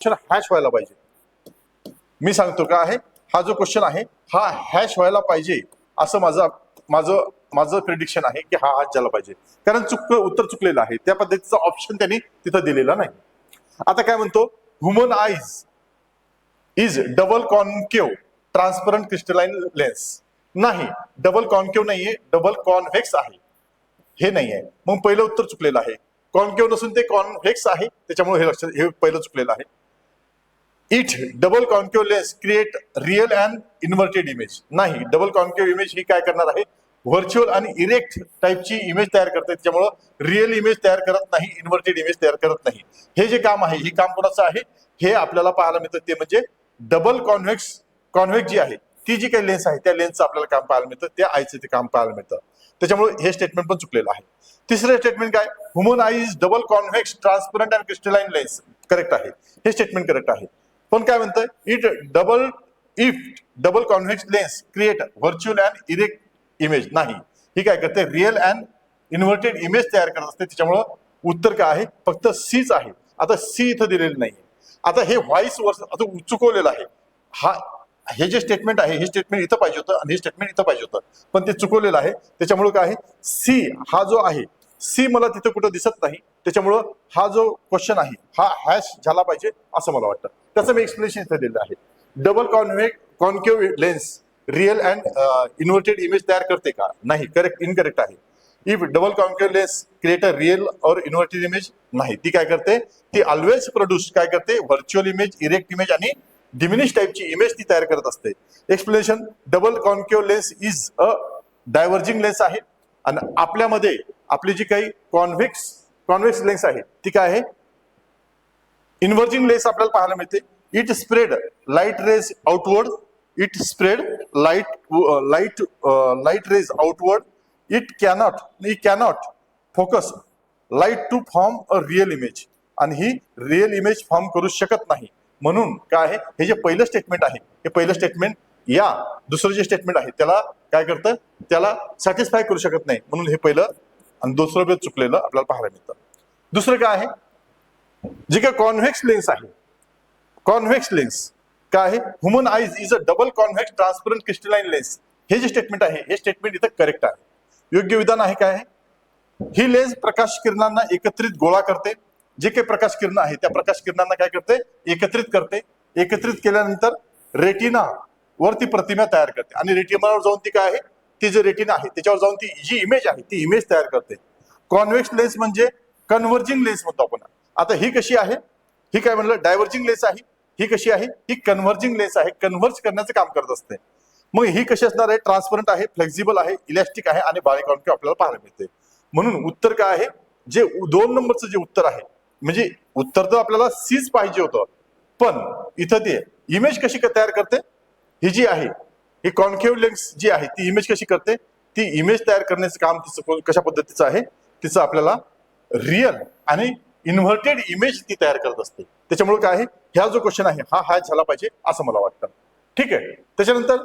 Hash व्हायला पाहिजे. मी सांगतो का आहे, हा जो क्वेश्चन आहे हा हॅश व्हायला पाहिजे असं माझं माझं प्रिडिक्शन आहे की हा हॅश झाला पाहिजे, कारण उत्तर चुकलेलं आहे. त्या पद्धतीचा ऑप्शन त्यांनी तिथं दिलेला नाही. आता काय म्हणतो, human eyes is double concave transparent crystalline lens. नाही, डबल कॉन्केव्ह नाहीये, डबल कॉन्व्हेक्स आहे, हे नाही आहे. मग पहिलं उत्तर चुकलेलं आहे. कॉन्केव्ह नसून ते कॉन्व्हेक्स आहे, त्याच्यामुळे हे पहिलं चुकलेलं आहे. It double concave lens create real and inverted image. नाही, डबल कॉन्केव्ह इमेज ही काय करणार आहे, व्हर्च्युअल आणि इरेक्ट टाईपची इमेज तयार करते, त्याच्यामुळं रिअल इमेज तयार करत नाही, इन्व्हर्टेड इमेज तयार करत नाही. हे जे काम आहे, हे काम कोणाचं आहे, हे आपल्याला पाहायला मिळतं, ते म्हणजे डबल कॉन्व्हेक्स जी आहे ती जी काही लेन्स आहे त्या लेन्सचं आपल्याला काम पाहायला मिळतं, त्या आयचं ते काम पाहायला मिळतं. त्याच्यामुळे हे स्टेटमेंट पण चुकलेलं आहे. तिसरं स्टेटमेंट काय, human I is double convex transparent and crystalline lens. Correct आहे, हे स्टेटमेंट करेक्ट आहे. पण काय म्हणतं, if double convex lens create virtual and erect image. नाही, ही काय करते, रिअल अँड इन्व्हर्टेड इमेज तयार करत असते. त्याच्यामुळं उत्तर काय आहे, फक्त सीच आहे. आता सी इथं दिलेलं नाही. आता हे व्हॉइस वर्स आता चुकवलेलं आहे. हे जे स्टेटमेंट आहे, हे स्टेटमेंट इथं पाहिजे होतं आणि हे स्टेटमेंट इथं पाहिजे होतं, पण ते चुकवलेलं आहे. त्याच्यामुळे काय आहे, सी हा जो आहे, सी मला तिथं कुठं दिसत नाही. त्याच्यामुळं हा जो क्वेश्चन आहे हा हॅश झाला पाहिजे असं मला वाटतं. त्याचं मी एक्सप्लेनेशन इथं दिलेलं आहे. Double concave lens real and inverted image तयार करते का? नाही, करेक्ट इनकरेक्ट आहे. If double concave lens create a real और इन्व्हर्टेड इमेज, नाही, ती काय करते, ती ऑलवेज प्रोड्यूस काय करते, व्हर्च्युअल इमेज, इरेक्ट इमेज आणि डिमिनिश टाईपची इमेज ती तयार करत असते. Explanation, double concave lens is a diverging lens आहे, आणि आपल्यामध्ये आपली जी काही कॉन्व्हेक्स लेन्स आहे ती काय आहे, इन्व्हर्जिंग लेन्स आपल्याला पाहायला मिळते. It spread light rays outward, it spread light rays outward, it cannot focus light to form a real image. आणि ही रिअल इमेज फॉर्म करू शकत नाही. म्हणून काय आहे, हे जे पहिलं स्टेटमेंट आहे, हे पहिलं स्टेटमेंट या दुसरं जे स्टेटमेंट आहे त्याला काय करतं, त्याला सॅटिस्फाय करू शकत नाही. म्हणून हे पहिलं आणि दुसरं बी चुकलेलं आपल्याला पाहायला मिळतं. दुसरं काय आहे, जे काय कॉन्व्हेक्स लेन्स आहे, कॉन्व्हेक्स लेन्स काय आहे, human eyes is a double convex transparent crystalline lens. हे जे स्टेटमेंट आहे, हे स्टेटमेंट इथं करेक्ट आहे. योग्य विधान आहे काय आहे, ही लेन्स प्रकाश किरणांना एकत्रित गोळा करते. जे काही प्रकाश किरण आहे त्या प्रकाश किरणांना काय करते, एकत्रित करते. एकत्रित केल्यानंतर रेटिना वरती प्रतिमा तयार करते, आणि रेटिनावर जाऊन ती काय आहे, ती जे रेटिना आहे त्याच्यावर जाऊन ती जी इमेज आहे ती इमेज तयार करते. कॉन्व्हेक्स लेन्स म्हणजे कन्व्हर्जिंग लेन्स म्हणतो आपण. आता ही कशी आहे, ही काय म्हणलं, डायव्हर्जिंग लेन्स आहे. ही कशी आहे, ही कन्व्हर्जिंग लेन्स आहे, कन्व्हर्ज करण्याचं काम करत असते. मग ही कशी असणार आहे, ट्रान्सपरंट आहे, फ्लेक्झिबल आहे, इलॅस्टिक आहे आणि बारीकॉन्केव्ह आपल्याला पाहायला मिळते. म्हणून उत्तर काय आहे, जे 2 नंबरचं जे उत्तर आहे, म्हणजे उत्तर तर आपल्याला सीच पाहिजे होतं, पण इथं ते इमेज कशी तयार करते, ही जी आहे, ही कॉन्केव्ह लेन्स जी आहे ती इमेज कशी करते, ती इमेज तयार करण्याचं काम तिचं कशा पद्धतीचं आहे, तिचं आपल्याला रिअल आणि इन्व्हर्टेड इमेज ती तयार करत असते. त्याच्यामुळे काय आहे, ह्या जो क्वेश्चन आहे हा हॅच झाला पाहिजे असं मला वाटतं. ठीक आहे. त्याच्यानंतर